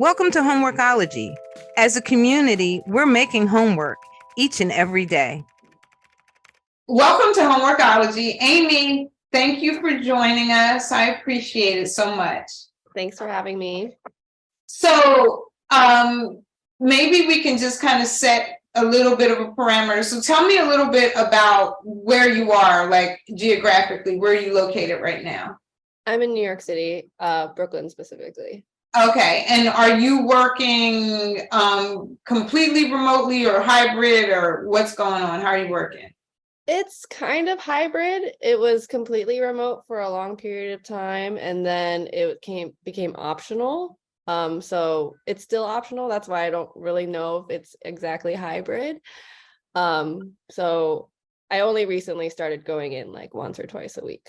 Welcome to Homeworkology. As a community, we're making homework each and every day. Welcome to Homeworkology. Ammie, thank you for joining us. I appreciate it so much. Thanks for having me. So maybe we can just kind of set a little bit of a parameter. So tell me a little bit about where you are, like geographically, where are you located right now? I'm in New York City, Brooklyn specifically. Okay, and are you working completely remotely or hybrid, or what's going on? How are you working? It's kind of hybrid. It was completely remote for a long period of time, and then it became optional. So it's still optional. That's why I don't really know if it's exactly hybrid. So I only recently started going in like once or twice a week.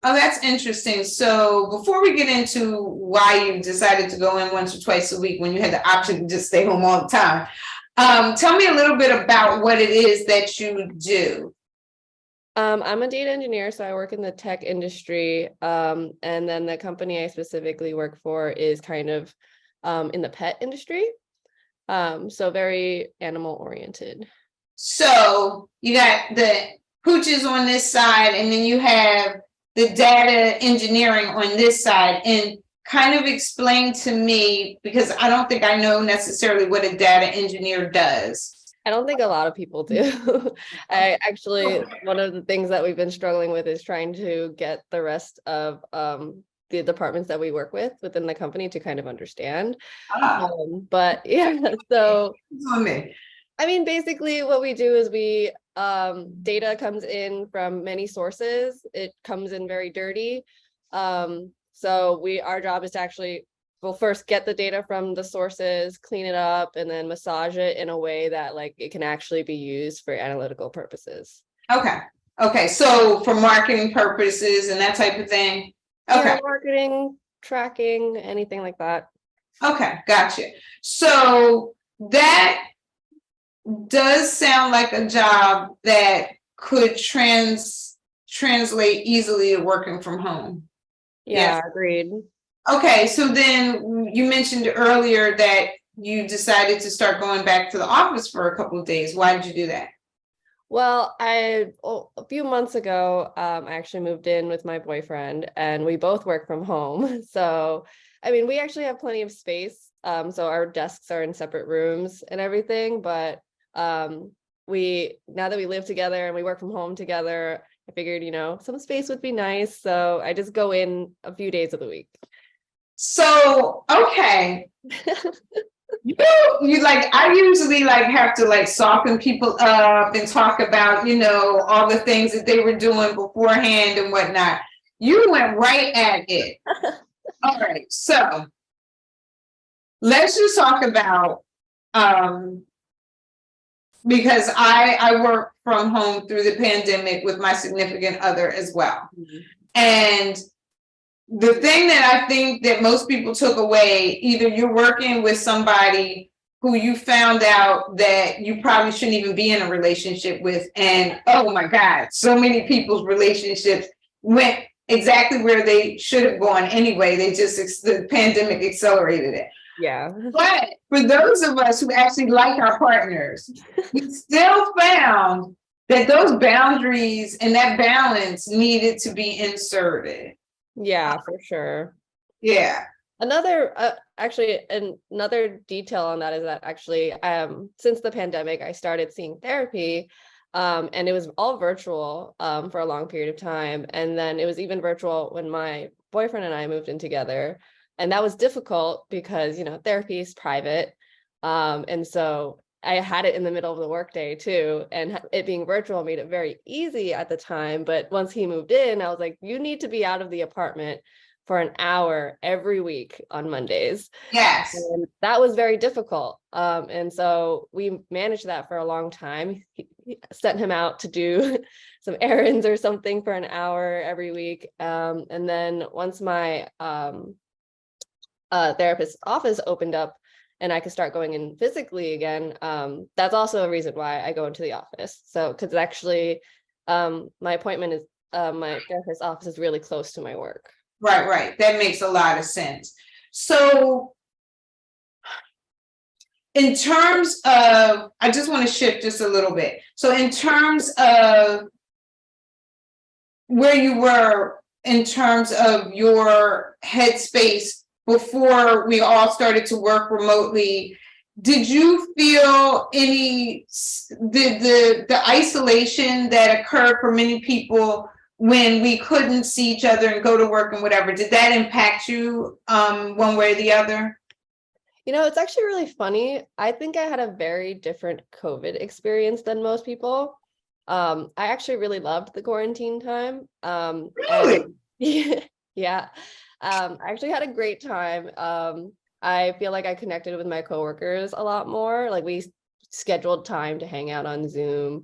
Oh, that's interesting. So before we get into why you decided to go in once or twice a week when you had the option to just stay home all the time, tell me a little bit about what it is that you do. I'm a data engineer, so I work in the tech industry. And then the company I specifically work for is kind of in the pet industry. So very animal oriented. So you got the pooches on this side, and then you have the data engineering on this side, and kind of explain to me, because I don't think I know necessarily what a data engineer does. I don't think a lot of people do. I actually, one of the things that we've been struggling with is trying to get the rest of the departments that we work with within the company to kind of understand. But yeah, so I mean, basically what we do is we data comes in from many sources. It comes in very dirty. So our job is to actually, we'll first get the data from the sources, clean it up, and then massage it in a way that like it can actually be used for analytical purposes. Okay. So for marketing purposes and that type of thing. Okay. Yeah, marketing, tracking, anything like that. Okay, gotcha. So that does sound like a job that could translate easily to working from home. Yeah, yes. Agreed. Okay, so then you mentioned earlier that you decided to start going back to the office for a couple of days. Why did you do that? Well, a few months ago, I actually moved in with my boyfriend, and we both work from home. So, I mean, we actually have plenty of space. So our desks are in separate rooms and everything, but now that we live together and we work from home together, I figured, some space would be nice. So I just go in a few days of the week. So, okay. You like, I usually like have to like soften people up and talk about, all the things that they were doing beforehand and whatnot. You went right at it. All right. So let's just talk about, because I work from home through the pandemic with my significant other as well. Mm-hmm. And the thing that I think that most people took away, either you're working with somebody who you found out that you probably shouldn't even be in a relationship with, and oh my God, so many people's relationships went exactly where they should have gone anyway. The pandemic accelerated it. Yeah. But for those of us who actually like our partners, we still found that those boundaries and that balance needed to be inserted. Yeah, for sure. Yeah. Another detail on that is that actually, since the pandemic, I started seeing therapy, and it was all virtual for a long period of time. And then it was even virtual when my boyfriend and I moved in together. And that was difficult because, therapy is private. And so I had it in the middle of the workday too. And it being virtual made it very easy at the time. But once he moved in, I was like, you need to be out of the apartment for an hour every week on Mondays. Yes. And that was very difficult. And so we managed that for a long time. He sent him out to do some errands or something for an hour every week. And then once my therapist's office opened up and I could start going in physically again, that's also a reason why I go into the office. So, because actually my appointment is, my therapist's office is really close to my work. Right. That makes a lot of sense. So in terms of, I just want to shift just a little bit. So in terms of where you were in terms of your headspace before we all started to work remotely, did you feel any the isolation that occurred for many people when we couldn't see each other and go to work and whatever? Did that impact you one way or the other? You know, it's actually really funny. I think I had a very different COVID experience than most people. I actually really loved the quarantine time. Really? Yeah. I actually had a great time. I feel like I connected with my coworkers a lot more. Like we scheduled time to hang out on Zoom.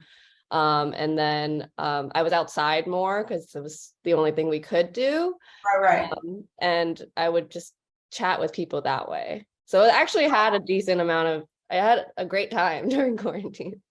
And then I was outside more because it was the only thing we could do. Right. And I would just chat with people that way. So it actually had a decent amount of, I had a great time during quarantine.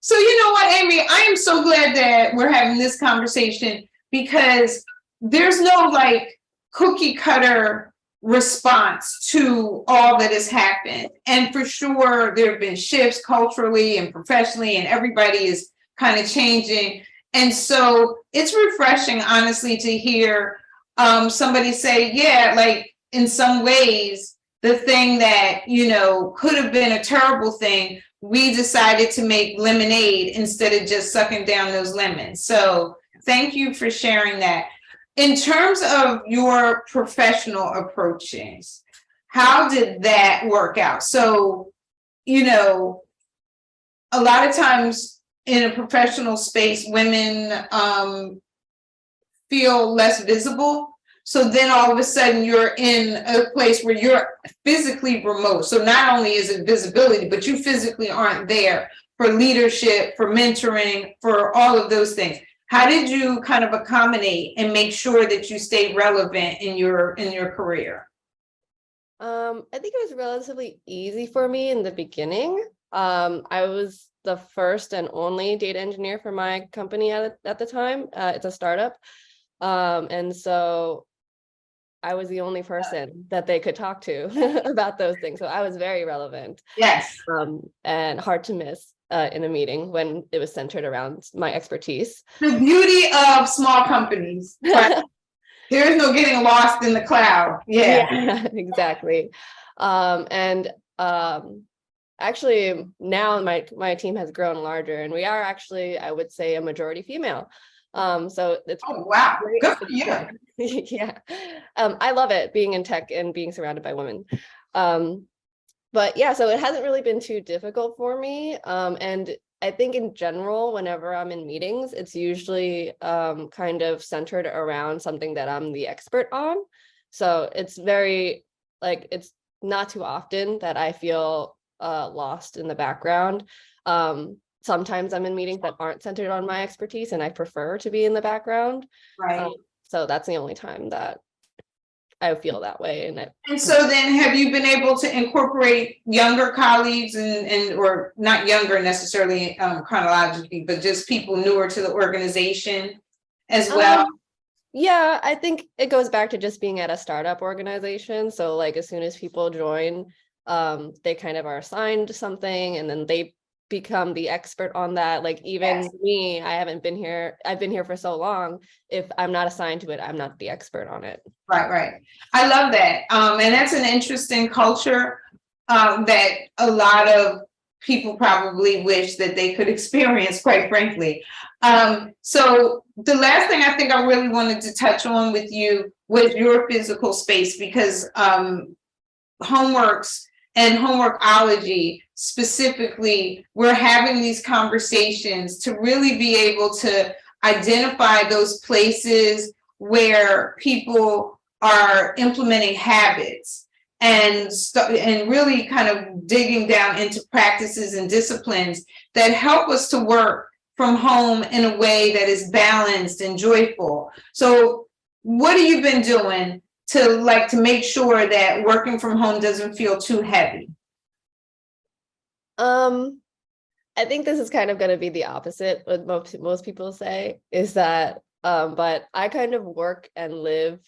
So you know what, Ammie, I am so glad that we're having this conversation because there's no like cookie cutter response to all that has happened. And for sure, there have been shifts culturally and professionally, and everybody is kind of changing. And so it's refreshing, honestly, to hear somebody say, yeah, like in some ways, the thing that, you know, could have been a terrible thing, we decided to make lemonade instead of just sucking down those lemons. So thank you for sharing that. In terms of your professional approaches, how did that work out? So, you know, a lot of times in a professional space, women feel less visible. So then all of a sudden you're in a place where you're physically remote. So not only is it visibility, but you physically aren't there for leadership, for mentoring, for all of those things. How did you kind of accommodate and make sure that you stay relevant in your career? I think it was relatively easy for me in the beginning. I was the first and only data engineer for my company at the time. It's a startup. And so I was the only person that they could talk to about those things. So I was very relevant. Yes. And hard to miss in a meeting when it was centered around my expertise. The beauty of small companies. Right? There is no getting lost in the cloud. Yeah, Exactly. Actually now my team has grown larger and we are actually, I would say, a majority female. So it's wow, great. good for you. Yeah. I love it being in tech and being surrounded by women. But yeah, so it hasn't really been too difficult for me. And I think in general, whenever I'm in meetings, it's usually kind of centered around something that I'm the expert on. So it's very like, it's not too often that I feel lost in the background. Sometimes I'm in meetings that aren't centered on my expertise and I prefer to be in the background. Right. So that's the only time that I feel that way. And so then have you been able to incorporate younger colleagues and or not younger necessarily chronologically, but just people newer to the organization as well? Yeah, I think it goes back to just being at a startup organization. So like as soon as people join, they kind of are assigned something and then they become the expert on that. Like even me, I've been here for so long. If I'm not assigned to it, I'm not the expert on it. Right. I love that. And that's an interesting culture that a lot of people probably wish that they could experience, quite frankly. So the last thing I think I really wanted to touch on with you was your physical space, because Homeworks and Homeworkology specifically, we're having these conversations to really be able to identify those places where people are implementing habits and really kind of digging down into practices and disciplines that help us to work from home in a way that is balanced and joyful. So what have you been doing to make sure that working from home doesn't feel too heavy? I think this is kind of going to be the opposite. What most people say is that, but I kind of work and live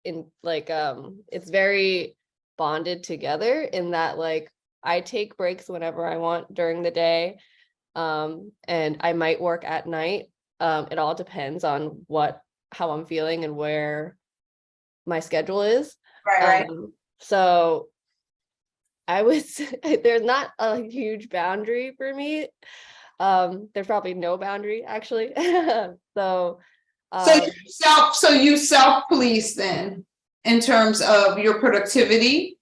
in like, it's very bonded together in that like, I take breaks whenever I want during the day. And I might work at night. It all depends on how I'm feeling and where my schedule is. Right. So I would say there's not a huge boundary for me. There's probably no boundary actually. So you self-police then in terms of your productivity.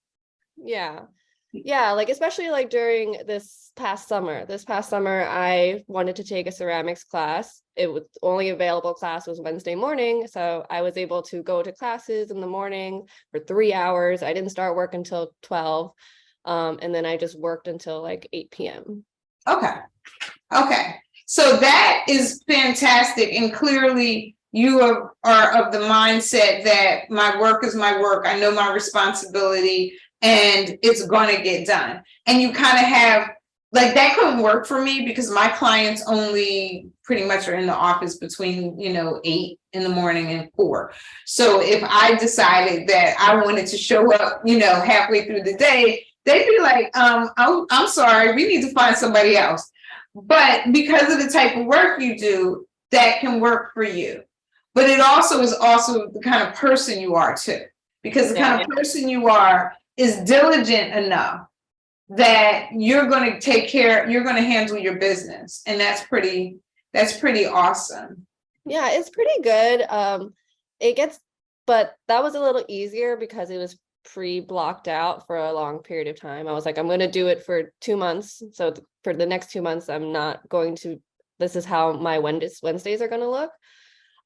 yeah, like especially like during this past summer I wanted to take a ceramics class. It was only available class was Wednesday morning, so I was able to go to classes in the morning for 3 hours. I didn't start work until 12, and then I just worked until like 8 p.m. Okay, so that is fantastic, and clearly you are of the mindset that my work is my work. I know my responsibility and it's going to get done. And you kind of have, like, that couldn't work for me because my clients only pretty much are in the office between 8 in the morning and 4. So if I decided that I wanted to show up halfway through the day, they'd be like, I'm sorry, we need to find somebody else. But because of the type of work you do, that can work for you. But it also is the kind of person you are too, because the kind of person you are is diligent enough that you're going to you're going to handle your business. And that's pretty awesome. Yeah, it's pretty good. But that was a little easier because it was pre-blocked out for a long period of time. I was like, I'm going to do it for 2 months. So for the next 2 months, this is how my Wednesdays are going to look.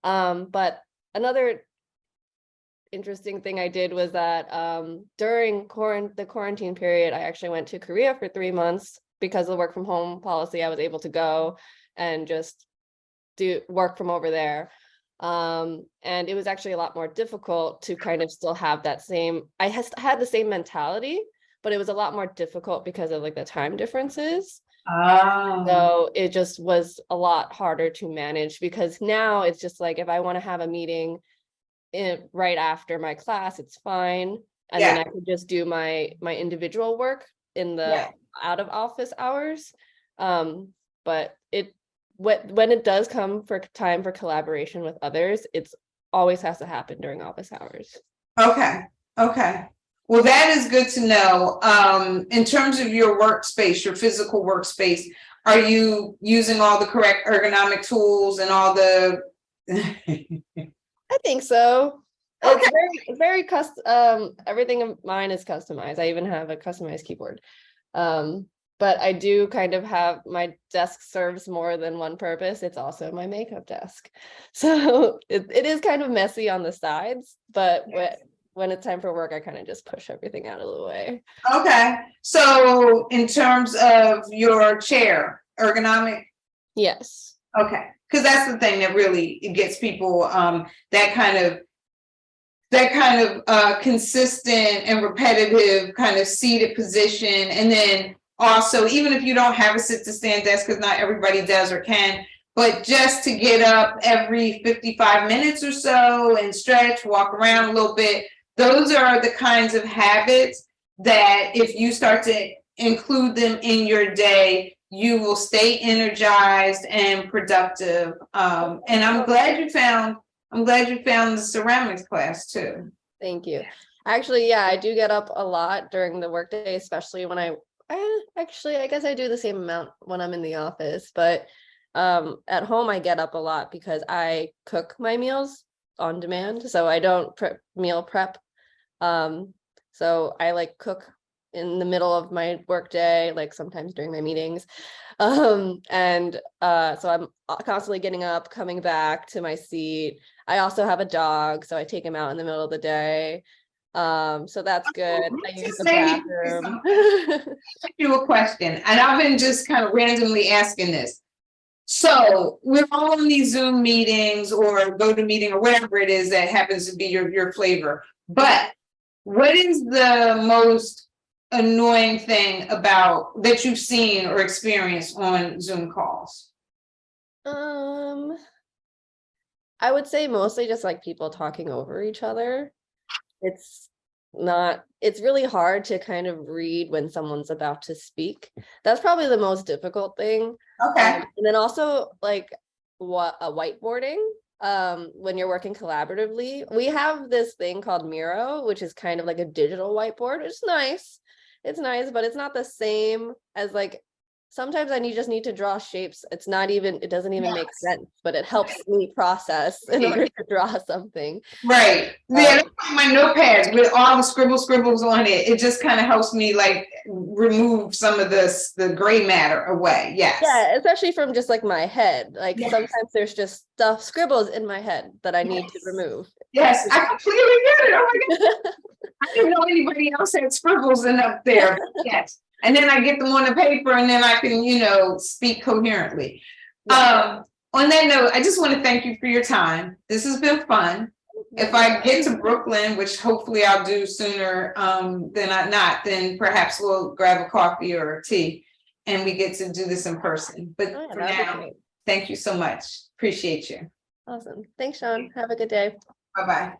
But another interesting thing I did was that during the quarantine period, I actually went to Korea for 3 months because of the work from home policy. I was able to go and just do work from over there. And it was actually a lot more difficult to kind of still have that I had the same mentality, but it was a lot more difficult because of like the time differences. So it just was a lot harder to manage, because now it's just like, if I want to have a meeting right after my class, it's fine. And then I could just do my individual work in the out of office hours. But when it does come for time for collaboration with others, it's always has to happen during office hours. Okay. Well, that is good to know. In terms of your workspace, your physical workspace, are you using all the correct ergonomic tools and all the I think so. Okay. It's very custom. Everything of mine is customized. I even have a customized keyboard. But I do kind of have, my desk serves more than one purpose. It's also my makeup desk. So it is kind of messy on the sides, but when it's time for work, I kind of just push everything out of the way. Okay. So in terms of your chair, ergonomic? Yes. Okay. Because that's the thing that really gets people, that kind of consistent and repetitive kind of seated position. And then also, even if you don't have a sit to stand desk, because not everybody does or can, but just to get up every 55 minutes or so and stretch, walk around a little bit. Those are the kinds of habits that if you start to include them in your day, you will stay energized and productive. And I'm glad you found the ceramics class too. Thank you. Actually, yeah, I do get up a lot during the workday, especially when I guess I do the same amount when I'm in the office, but at home I get up a lot because I cook my meals on demand. So I don't meal prep. So I like cook in the middle of my workday, like sometimes during my meetings. So I'm constantly getting up, coming back to my seat. I also have a dog, so I take him out in the middle of the day. So that's good. I use the bathroom. Ask you a question, and I've been just kind of randomly asking this. So we're all in these Zoom meetings or GoToMeeting or whatever it is that happens to be your flavor. But what is the most annoying thing about that you've seen or experienced on Zoom calls? I would say mostly just like people talking over each other. It's it's really hard to kind of read when someone's about to speak. That's probably the most difficult thing. Okay. And then also like whiteboarding, when you're working collaboratively. We have this thing called Miro, which is kind of like a digital whiteboard. It's nice. It's nice, but it's not the same as like, sometimes I just need to draw shapes. It doesn't even make sense, but it helps me process in order to draw something. Right. Yeah, that's like my notepads with all the scribbles on it. It just kind of helps me like remove some of the gray matter away. Yes. Yeah, especially from just like my head. Like sometimes there's just scribbles in my head that I need to remove. Yes, I completely get it. Oh my God. I didn't know anybody else had scribbles in up there. Yes. And then I get them on the paper and then I can, speak coherently. On that note, I just want to thank you for your time. This has been fun. If I get to Brooklyn, which hopefully I'll do sooner then perhaps we'll grab a coffee or a tea and we get to do this in person. But for now, thank you so much. Appreciate you. Awesome. Thanks, Sean. Have a good day. Bye-bye.